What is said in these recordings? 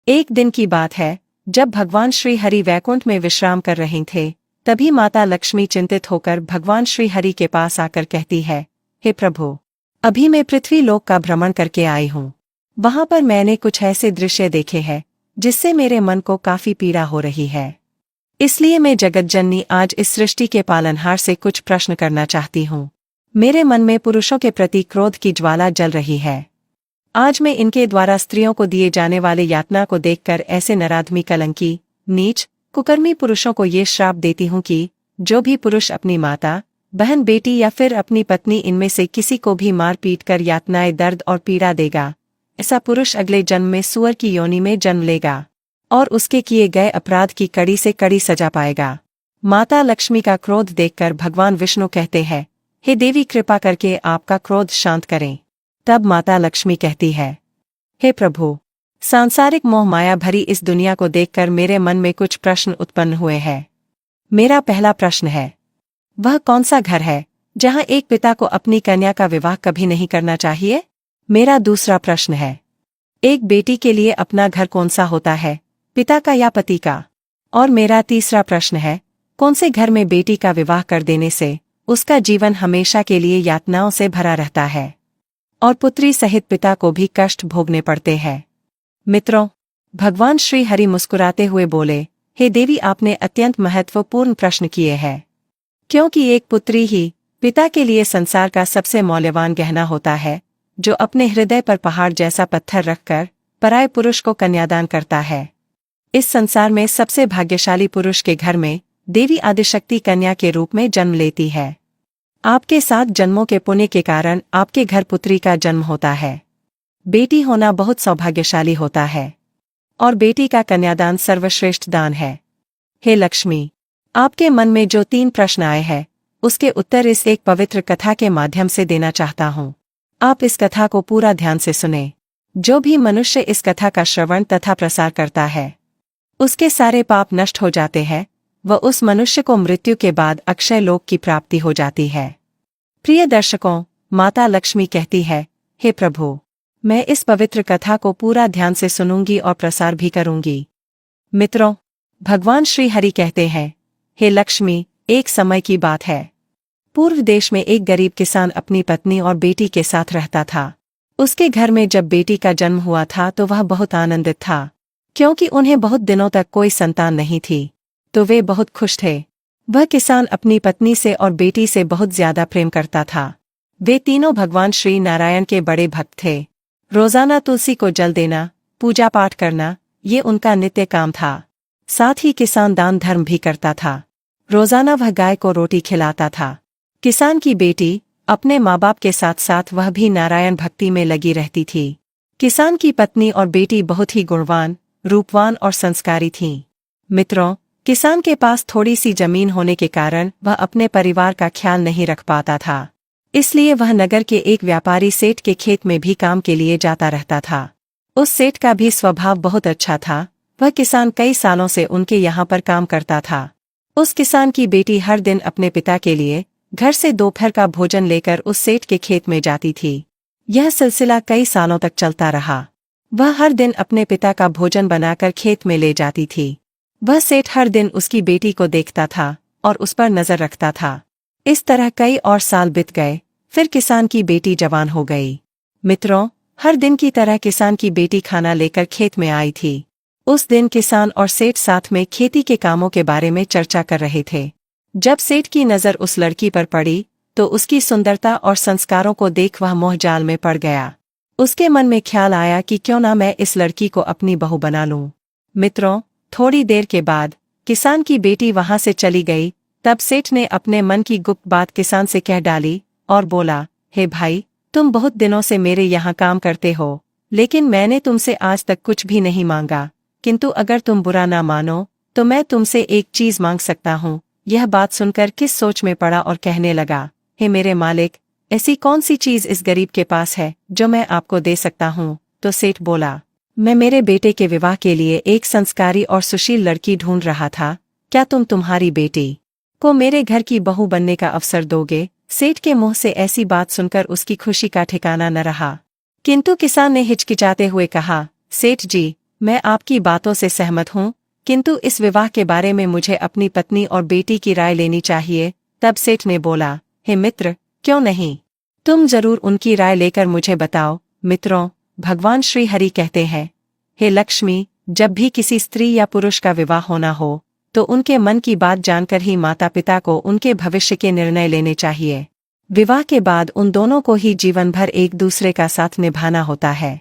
एक दिन की बात है, जब भगवान श्री हरि वैकुंठ में विश्राम कर रहे थे, तभी माता लक्ष्मी चिंतित होकर भगवान श्री हरि के पास आकर कहती है, हे प्रभु, अभी मैं पृथ्वी लोक का भ्रमण करके आई हूँ। वहां पर मैंने कुछ ऐसे दृश्य देखे हैं जिससे मेरे मन को काफी पीड़ा हो रही है। इसलिए मैं जगतजननी आज इस सृष्टि के पालनहार से कुछ प्रश्न करना चाहती हूँ। मेरे मन में पुरुषों के प्रति क्रोध की ज्वाला जल रही है। आज मैं इनके द्वारा स्त्रियों को दिए जाने वाले यातना को देखकर ऐसे नराधमी, कलंकी, नीच, कुकर्मी पुरुषों को ये श्राप देती हूँ कि जो भी पुरुष अपनी माता, बहन, बेटी या फिर अपनी पत्नी इनमें से किसी को भी मार पीट कर यातनाएं, दर्द और पीड़ा देगा, ऐसा पुरुष अगले जन्म में सूअर की योनि में जन्म लेगा और उसके किए गए अपराध की कड़ी से कड़ी सजा पाएगा। माता लक्ष्मी का क्रोध देखकर भगवान विष्णु कहते हैं, हे देवी, कृपा करके आपका क्रोध शांत करें। तब माता लक्ष्मी कहती है, हे प्रभु, सांसारिक मोह माया भरी इस दुनिया को देखकर मेरे मन में कुछ प्रश्न उत्पन्न हुए हैं। मेरा पहला प्रश्न है, वह कौन सा घर है जहां एक पिता को अपनी कन्या का विवाह कभी नहीं करना चाहिए? मेरा दूसरा प्रश्न है, एक बेटी के लिए अपना घर कौन सा होता है, पिता का या पति का? और मेरा तीसरा प्रश्न है, कौन से घर में बेटी का विवाह कर देने से उसका जीवन हमेशा के लिए यातनाओं से भरा रहता है और पुत्री सहित पिता को भी कष्ट भोगने पड़ते हैं? मित्रों, भगवान श्री हरि मुस्कुराते हुए बोले, हे देवी, आपने अत्यंत महत्वपूर्ण प्रश्न किए हैं, क्योंकि एक पुत्री ही पिता के लिए संसार का सबसे मौल्यवान गहना होता है, जो अपने हृदय पर पहाड़ जैसा पत्थर रखकर पराये पुरुष को कन्यादान करता है। इस संसार में सबसे भाग्यशाली पुरुष के घर में देवी आदिशक्ति कन्या के रूप में जन्म लेती है। आपके 7 जन्मों के पुण्य के कारण आपके घर पुत्री का जन्म होता है। बेटी होना बहुत सौभाग्यशाली होता है और बेटी का कन्यादान सर्वश्रेष्ठ दान है। हे लक्ष्मी, आपके मन में जो 3 प्रश्न आए हैं, उसके उत्तर इस एक पवित्र कथा के माध्यम से देना चाहता हूँ। आप इस कथा को पूरा ध्यान से सुने। जो भी मनुष्य इस कथा का श्रवण तथा प्रसार करता है, उसके सारे पाप नष्ट हो जाते हैं व उस मनुष्य को मृत्यु के बाद अक्षय लोक की प्राप्ति हो जाती है। प्रिय दर्शकों, माता लक्ष्मी कहती है, हे प्रभु, मैं इस पवित्र कथा को पूरा ध्यान से सुनूंगी और प्रसार भी करूंगी। मित्रों, भगवान श्री हरि कहते हैं, हे लक्ष्मी, एक समय की बात है। पूर्व देश में एक गरीब किसान अपनी पत्नी और बेटी के साथ रहता था। उसके घर में जब बेटी का जन्म हुआ था तो वह बहुत आनंदित था, क्योंकि उन्हें बहुत दिनों तक कोई संतान नहीं थी, तो वे बहुत खुश थे। वह किसान अपनी पत्नी से और बेटी से बहुत ज्यादा प्रेम करता था। वे तीनों भगवान श्री नारायण के बड़े भक्त थे। रोजाना तुलसी को जल देना, पूजा पाठ करना, ये उनका नित्य काम था। साथ ही किसान दान धर्म भी करता था। रोजाना वह गाय को रोटी खिलाता था। किसान की बेटी अपने माँ बाप के साथ साथ वह भी नारायण भक्ति में लगी रहती थी। किसान की पत्नी और बेटी बहुत ही गुणवान, रूपवान और संस्कारी थीं। मित्रों, किसान के पास थोड़ी सी जमीन होने के कारण वह अपने परिवार का ख्याल नहीं रख पाता था। इसलिए वह नगर के एक व्यापारी सेठ के खेत में भी काम के लिए जाता रहता था। उस सेठ का भी स्वभाव बहुत अच्छा था। वह किसान कई सालों से उनके यहाँ पर काम करता था। उस किसान की बेटी हर दिन अपने पिता के लिए घर से दोपहर का भोजन लेकर उस सेठ के खेत में जाती थी। यह सिलसिला कई सालों तक चलता रहा। वह हर दिन अपने पिता का भोजन बनाकर खेत में ले जाती थी। वह सेठ हर दिन उसकी बेटी को देखता था और उस पर नजर रखता था। इस तरह कई और साल बीत गए। फिर किसान की बेटी जवान हो गई। मित्रों, हर दिन की तरह किसान की बेटी खाना लेकर खेत में आई थी। उस दिन किसान और सेठ साथ में खेती के कामों के बारे में चर्चा कर रहे थे। जब सेठ की नज़र उस लड़की पर पड़ी तो उसकी सुंदरता और संस्कारों को देख वह मोहजाल में पड़ गया। उसके मन में ख्याल आया कि क्यों ना मैं इस लड़की को अपनी बहू बना लूं। मित्रों, थोड़ी देर के बाद किसान की बेटी वहां से चली गई। तब सेठ ने अपने मन की गुप्त बात किसान से कह डाली और बोला, हे भाई, तुम बहुत दिनों से मेरे यहाँ काम करते हो, लेकिन मैंने तुमसे आज तक कुछ भी नहीं मांगा, किंतु अगर तुम बुरा ना मानो तो मैं तुमसे एक चीज मांग सकता हूँ। यह बात सुनकर किस सोच में पड़ा और कहने लगा, हे मेरे मालिक, ऐसी कौन सी चीज इस गरीब के पास है जो मैं आपको दे सकता हूँ? तो सेठ बोला, मैं मेरे बेटे के विवाह के लिए एक संस्कारी और सुशील लड़की ढूंढ रहा था। क्या तुम तुम्हारी बेटी को मेरे घर की बहू बनने का अवसर दोगे? सेठ के मुंह से ऐसी बात सुनकर उसकी खुशी का ठिकाना न रहा। किंतु किसान ने हिचकिचाते हुए कहा, सेठ जी, मैं आपकी बातों से सहमत हूँ, किंतु इस विवाह के बारे में मुझे अपनी पत्नी और बेटी की राय लेनी चाहिए। तब सेठ ने बोला, हे मित्र, क्यों नहीं, तुम जरूर उनकी राय लेकर मुझे बताओ। मित्रों, भगवान श्री हरि कहते हैं, हे लक्ष्मी, जब भी किसी स्त्री या पुरुष का विवाह होना हो तो उनके मन की बात जानकर ही माता पिता को उनके भविष्य के निर्णय लेने चाहिए। विवाह के बाद उन दोनों को ही जीवन भर एक दूसरे का साथ निभाना होता है।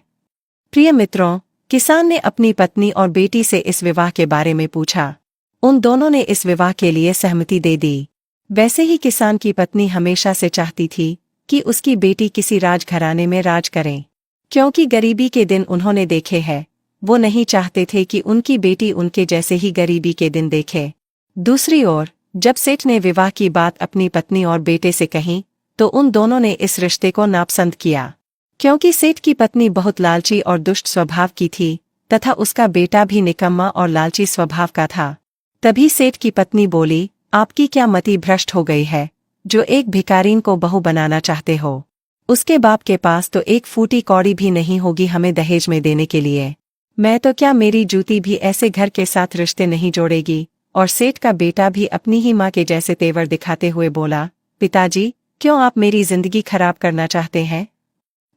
प्रिय मित्रों, किसान ने अपनी पत्नी और बेटी से इस विवाह के बारे में पूछा। उन दोनों ने इस विवाह के लिए सहमति दे दी। वैसे ही किसान की पत्नी हमेशा से चाहती थी कि उसकी बेटी किसी राजघराने में राज करे, क्योंकि गरीबी के दिन उन्होंने देखे हैं। वो नहीं चाहते थे कि उनकी बेटी उनके जैसे ही गरीबी के दिन देखे। दूसरी ओर, जब सेठ ने विवाह की बात अपनी पत्नी और बेटे से कही तो उन दोनों ने इस रिश्ते को नापसंद किया, क्योंकि सेठ की पत्नी बहुत लालची और दुष्ट स्वभाव की थी तथा उसका बेटा भी निकम्मा और लालची स्वभाव का था। तभी सेठ की पत्नी बोली, आपकी क्या मति भ्रष्ट हो गई है, जो एक भिखारीन को बहू बनाना चाहते हो। उसके बाप के पास तो एक फूटी कौड़ी भी नहीं होगी हमें दहेज में देने के लिए। मैं तो क्या, मेरी जूती भी ऐसे घर के साथ रिश्ते नहीं जोड़ेगी। और सेठ का बेटा भी अपनी ही माँ के जैसे तेवर दिखाते हुए बोला, पिताजी, क्यों आप मेरी जिंदगी खराब करना चाहते हैं।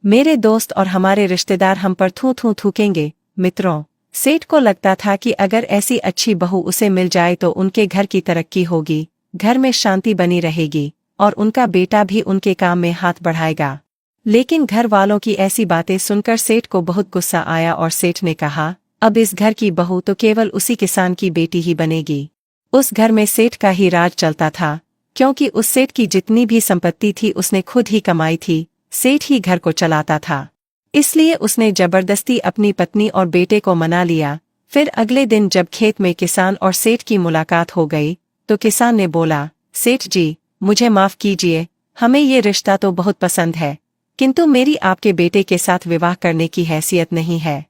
मेरे दोस्त और हमारे रिश्तेदार हम पर थू थू थूकेंगे। मित्रों, सेठ को लगता था कि अगर ऐसी अच्छी बहू उसे मिल जाए तो उनके घर की तरक्की होगी, घर में शांति बनी रहेगी और उनका बेटा भी उनके काम में हाथ बढ़ाएगा। लेकिन घर वालों की ऐसी बातें सुनकर सेठ को बहुत गुस्सा आया और सेठ ने कहा, अब इस घर की बहू तो केवल उसी किसान की बेटी ही बनेगी। उस घर में सेठ का ही राज चलता था, क्योंकि उस सेठ की जितनी भी संपत्ति थी उसने खुद ही कमाई थी। सेठ ही घर को चलाता था, इसलिए उसने जबरदस्ती अपनी पत्नी और बेटे को मना लिया। फिर अगले दिन जब खेत में किसान और सेठ की मुलाकात हो गई तो किसान ने बोला, सेठ जी, मुझे माफ कीजिए, हमें ये रिश्ता तो बहुत पसंद है, किंतु मेरी आपके बेटे के साथ विवाह करने की हैसियत नहीं है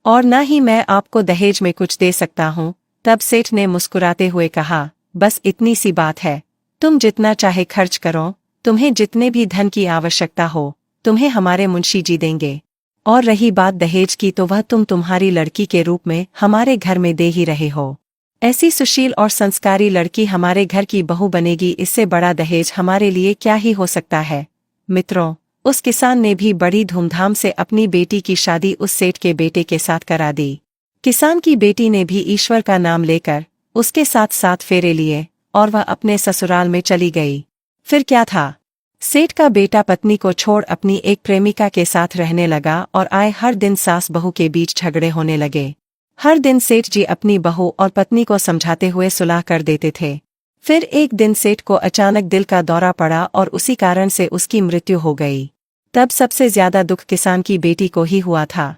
और न ही मैं आपको दहेज में कुछ दे सकता हूँ। तब सेठ ने मुस्कुराते हुए कहा, बस इतनी सी बात है, तुम जितना चाहे खर्च करो, तुम्हें जितने भी धन की आवश्यकता हो तुम्हें हमारे मुंशी जी देंगे। और रही बात दहेज की तो वह तुम तुम्हारी लड़की के रूप में हमारे घर में दे ही रहे हो। ऐसी सुशील और संस्कारी लड़की हमारे घर की बहू बनेगी, इससे बड़ा दहेज हमारे लिए क्या ही हो सकता है। मित्रों, उस किसान ने भी बड़ी धूमधाम से अपनी बेटी की शादी उस सेठ के बेटे के साथ करा दी। किसान की बेटी ने भी ईश्वर का नाम लेकर उसके साथ 7 फेरे लिए और वह अपने ससुराल में चली गई। फिर क्या था, सेठ का बेटा पत्नी को छोड़ अपनी एक प्रेमिका के साथ रहने लगा और आए हर दिन सास बहू के बीच झगड़े होने लगे। हर दिन सेठ जी अपनी बहू और पत्नी को समझाते हुए सुलह कर देते थे। फिर एक दिन सेठ को अचानक दिल का दौरा पड़ा और उसी कारण से उसकी मृत्यु हो गई। तब सबसे ज्यादा दुख किसान की बेटी को ही हुआ था,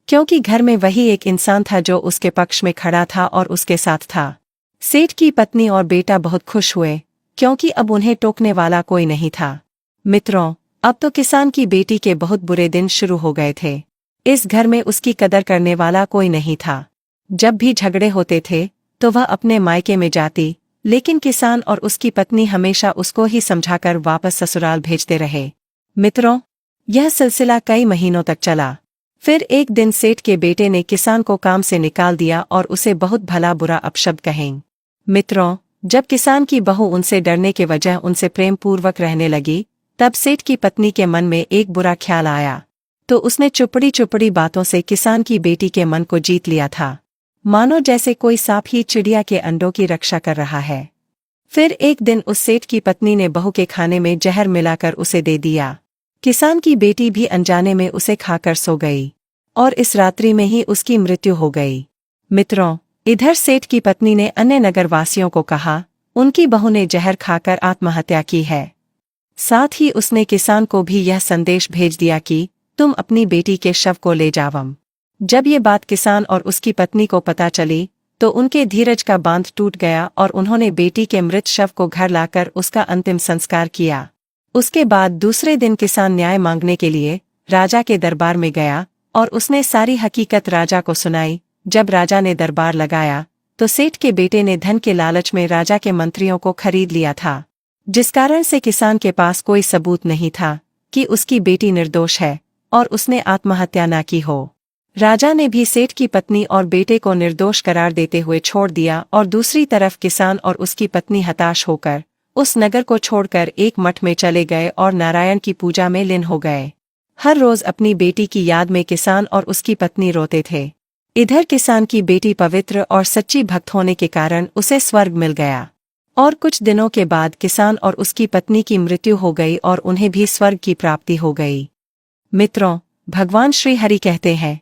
क्योंकि घर में वही एक इंसान था जो उसके पक्ष में खड़ा था और उसके साथ था। सेठ की पत्नी और बेटा बहुत खुश हुए, क्योंकि अब उन्हें टोकने वाला कोई नहीं था। मित्रों, अब तो किसान की बेटी के बहुत बुरे दिन शुरू हो गए थे। इस घर में उसकी कदर करने वाला कोई नहीं था। जब भी झगड़े होते थे तो वह अपने मायके में जाती, लेकिन किसान और उसकी पत्नी हमेशा उसको ही समझाकर वापस ससुराल भेजते रहे। मित्रों, यह सिलसिला कई महीनों तक चला। फिर एक दिन सेठ के बेटे ने किसान को काम से निकाल दिया और उसे बहुत भला बुरा अपशब्द कहें। मित्रों, जब किसान की बहू उनसे डरने के वजह उनसे प्रेम पूर्वक रहने लगी, तब सेठ की पत्नी के मन में एक बुरा ख्याल आया, तो उसने चुपड़ी चुपड़ी बातों से किसान की बेटी के मन को जीत लिया था, मानो जैसे कोई सांप ही चिड़िया के अंडों की रक्षा कर रहा है। फिर एक दिन उस सेठ की पत्नी ने बहू के खाने में जहर मिलाकर उसे दे दिया। किसान की बेटी भी अनजाने में उसे खाकर सो गई और इस रात्रि में ही उसकी मृत्यु हो गई। मित्रों, इधर सेठ की पत्नी ने अन्य नगरवासियों को कहा उनकी बहू ने जहर खाकर आत्महत्या की है। साथ ही उसने किसान को भी यह संदेश भेज दिया कि तुम अपनी बेटी के शव को ले जावम। जब ये बात किसान और उसकी पत्नी को पता चली तो उनके धीरज का बांध टूट गया और उन्होंने बेटी के मृत शव को घर लाकर उसका अंतिम संस्कार किया। उसके बाद दूसरे दिन किसान न्याय मांगने के लिए राजा के दरबार में गया और उसने सारी हकीकत राजा को सुनाई। जब राजा ने दरबार लगाया तो सेठ के बेटे ने धन के लालच में राजा के मंत्रियों को खरीद लिया था, जिस कारण से किसान के पास कोई सबूत नहीं था कि उसकी बेटी निर्दोष है और उसने आत्महत्या न की हो। राजा ने भी सेठ की पत्नी और बेटे को निर्दोष करार देते हुए छोड़ दिया और दूसरी तरफ किसान और उसकी पत्नी हताश होकर उस नगर को छोड़कर एक मठ में चले गए और नारायण की पूजा में लीन हो गए। हर रोज अपनी बेटी की याद में किसान और उसकी पत्नी रोते थे। इधर किसान की बेटी पवित्र और सच्ची भक्त होने के कारण उसे स्वर्ग मिल गया और कुछ दिनों के बाद किसान और उसकी पत्नी की मृत्यु हो गई और उन्हें भी स्वर्ग की प्राप्ति हो गई। मित्रों, भगवान श्री हरि कहते हैं,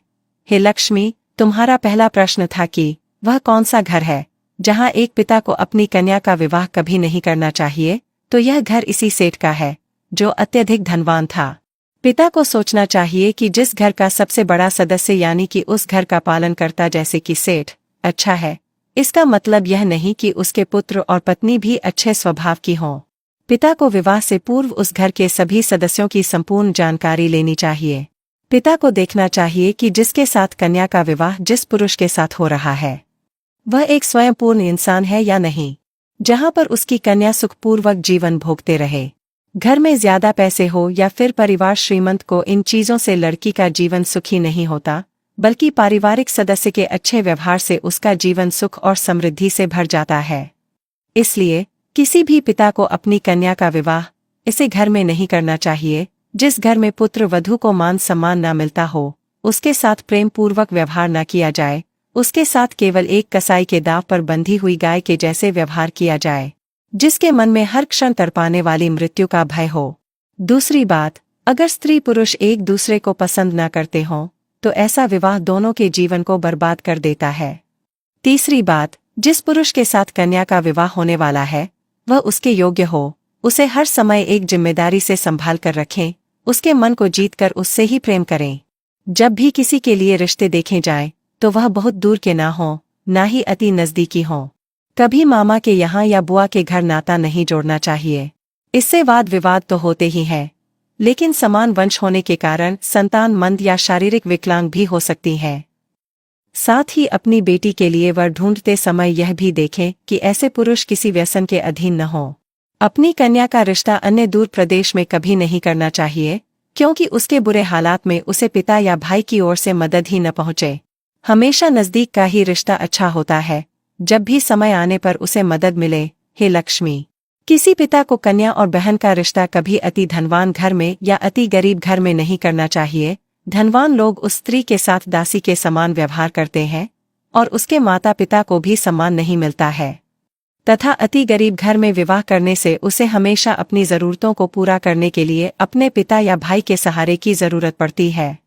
हे लक्ष्मी, तुम्हारा पहला प्रश्न था कि वह कौन सा घर है जहां एक पिता को अपनी कन्या का विवाह कभी नहीं करना चाहिए, तो यह घर इसी सेठ का है जो अत्यधिक धनवान था। पिता को सोचना चाहिए कि जिस घर का सबसे बड़ा सदस्य यानी कि उस घर का पालनकर्ता जैसे कि सेठ अच्छा है, इसका मतलब यह नहीं कि उसके पुत्र और पत्नी भी अच्छे स्वभाव की हों। पिता को विवाह से पूर्व उस घर के सभी सदस्यों की संपूर्ण जानकारी लेनी चाहिए। पिता को देखना चाहिए कि जिसके साथ कन्या का विवाह जिस पुरुष के साथ हो रहा है वह एक स्वयं पूर्ण इंसान है या नहीं, जहां पर उसकी कन्या सुखपूर्वक जीवन भोगते रहे। घर में ज्यादा पैसे हो या फिर परिवार श्रीमंत को इन चीजों से लड़की का जीवन सुखी नहीं होता, बल्कि पारिवारिक सदस्य के अच्छे व्यवहार से उसका जीवन सुख और समृद्धि से भर जाता है। इसलिए किसी भी पिता को अपनी कन्या का विवाह इसे घर में नहीं करना चाहिए जिस घर में पुत्र वधू को मान सम्मान न मिलता हो, उसके साथ प्रेम पूर्वक व्यवहार न किया जाए, उसके साथ केवल एक कसाई के दांव पर बंधी हुई गाय के जैसे व्यवहार किया जाए, जिसके मन में हर क्षण तड़पाने वाली मृत्यु का भय हो। दूसरी बात, अगर स्त्री पुरुष एक दूसरे को पसंद न करते हों तो ऐसा विवाह दोनों के जीवन को बर्बाद कर देता है। तीसरी बात, जिस पुरुष के साथ कन्या का विवाह होने वाला है वह उसके योग्य हो, उसे हर समय एक जिम्मेदारी से संभाल कर रखें, उसके मन को जीतकर उससे ही प्रेम करें। जब भी किसी के लिए रिश्ते देखे जाएं तो वह बहुत दूर के ना हों, ना ही अति नजदीकी हों। कभी मामा के यहाँ या बुआ के घर नाता नहीं जोड़ना चाहिए। इससे वाद विवाद तो होते ही हैं, लेकिन समान वंश होने के कारण संतान मंद या शारीरिक विकलांग भी हो सकती है। साथ ही अपनी बेटी के लिए वर ढूंढते समय यह भी देखें कि ऐसे पुरुष किसी व्यसन के अधीन न हों। अपनी कन्या का रिश्ता अन्य दूर प्रदेश में कभी नहीं करना चाहिए, क्योंकि उसके बुरे हालात में उसे पिता या भाई की ओर से मदद ही न पहुंचे। हमेशा नजदीक का ही रिश्ता अच्छा होता है, जब भी समय आने पर उसे मदद मिले। हे लक्ष्मी, किसी पिता को कन्या और बहन का रिश्ता कभी अति धनवान घर में या अति गरीब घर में नहीं करना चाहिए। धनवान लोग उस स्त्री के साथ दासी के समान व्यवहार करते हैं और उसके माता पिता को भी सम्मान नहीं मिलता है, तथा अति गरीब घर में विवाह करने से उसे हमेशा अपनी जरूरतों को पूरा करने के लिए अपने पिता या भाई के सहारे की जरूरत पड़ती है।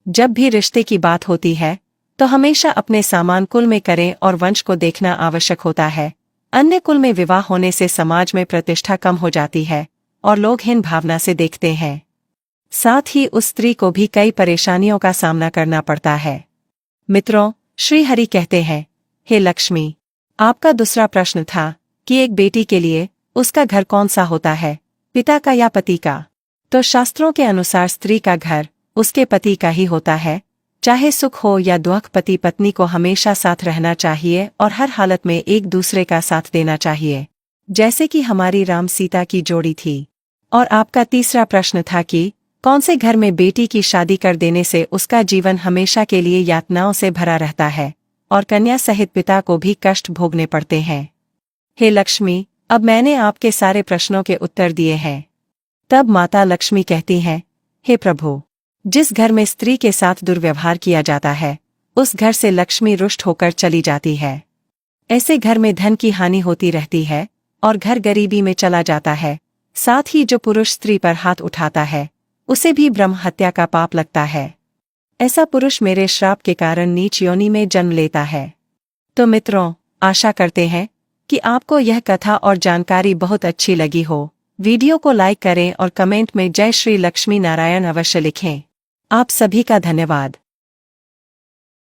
जब भी रिश्ते की बात होती है तो हमेशा अपने सामान कुल में करें और वंश को देखना आवश्यक होता है। अन्य कुल में विवाह होने से समाज में प्रतिष्ठा कम हो जाती है और लोग हीन भावना से देखते हैं। साथ ही उस स्त्री को भी कई परेशानियों का सामना करना पड़ता है। मित्रों, श्री हरि कहते हैं, हे लक्ष्मी, आपका दूसरा प्रश्न था कि एक बेटी के लिए उसका घर कौन सा होता है, पिता का या पति का। तो शास्त्रों के अनुसार स्त्री का घर उसके पति का ही होता है। चाहे सुख हो या दुख, पति पत्नी को हमेशा साथ रहना चाहिए और हर हालत में एक दूसरे का साथ देना चाहिए, जैसे कि हमारी राम सीता की जोड़ी थी। और आपका तीसरा प्रश्न था कि कौन से घर में बेटी की शादी कर देने से उसका जीवन हमेशा के लिए यातनाओं से भरा रहता है और कन्या सहित पिता को भी कष्ट भोगने पड़ते हैं। हे लक्ष्मी, अब मैंने आपके सारे प्रश्नों के उत्तर दिए हैं। तब माता लक्ष्मी कहती हैं, हे प्रभु, जिस घर में स्त्री के साथ दुर्व्यवहार किया जाता है उस घर से लक्ष्मी रुष्ट होकर चली जाती है। ऐसे घर में धन की हानि होती रहती है और घर गरीबी में चला जाता है। साथ ही जो पुरुष स्त्री पर हाथ उठाता है उसे भी ब्रह्म हत्या का पाप लगता है। ऐसा पुरुष मेरे श्राप के कारण नीच योनि में जन्म लेता है। तो मित्रों, आशा करते हैं कि आपको यह कथा और जानकारी बहुत अच्छी लगी हो। वीडियो को लाइक करें और कमेंट में जय श्री लक्ष्मी नारायण अवश्य लिखें। आप सभी का धन्यवाद।